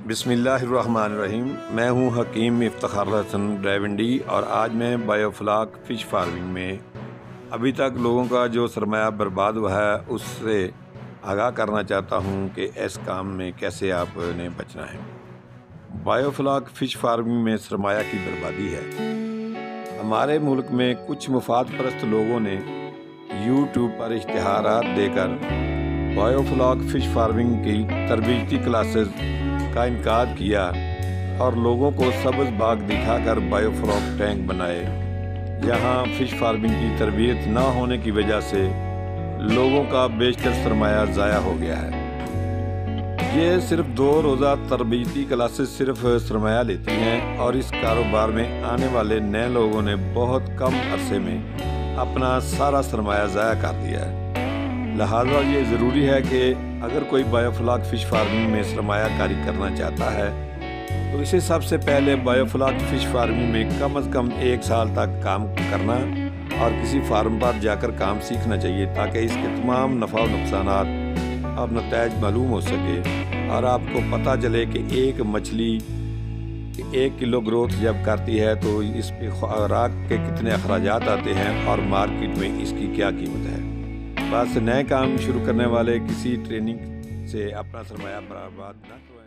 بسم اللہ الرحمن الرحیم۔ میں ہوں حکیم افتخار حسن ڈرائیونڈی اور آج میں بایو فلاک فش فارمنگ میں ابھی تک لوگوں کا جو سرمایہ برباد ہوا ہے اس سے آگاہ کرنا چاہتا ہوں کہ اس کام میں کیسے آپ نے بچنا ہے۔ بایو فلاک فش فارمنگ میں سرمایہ کی بربادی ہے۔ ہمارے ملک میں کچھ مفاد پرست لوگوں نے یوٹیوب پر اشتہارات دے کر بایو فلاک فش فارمنگ کی تربیتی کلاسز کا انعقاد کیا اور لوگوں کو سبز باغ دکھا کر بایو فلاک ٹینک بنائے۔ یہاں فش فارمنگ کی تربیت نہ ہونے کی وجہ سے لوگوں کا بیشتر سرمایہ ضائع ہو گیا ہے۔ یہ صرف 2 روزہ تربیتی کلاسز صرف سرمایہ لیتی ہیں اور اس کاروبار میں آنے والے نئے لوگوں نے بہت کم عرصے میں اپنا سارا سرمایہ ضائع کر دیا ہے۔ لہٰذا یہ ضروری ہے کہ اگر کوئی بایو فلاک فش فارمنگ میں سرمایہ کاری کرنا چاہتا ہے تو اسے سب سے پہلے بایو فلاک فش فارمنگ میں کم از کم 1 سال تک کام کرنا اور کسی فارم پر جا کر کام سیکھنا چاہیے تاکہ اس کے تمام نفع و نقصانات اور نتائج معلوم ہو سکے اور آپ کو پتہ چلے کہ ایک مچھلی 1 کلو گروتھ جب کرتی ہے تو اس پہ خوراک کے کتنے اخراجات آتے ہیں اور مارکیٹ میں اس کی کیا قیمت ہے۔ بس نئے کام شروع کرنے والے کسی ٹریننگ سے اپنا سرمایہ برباد نہ کریں۔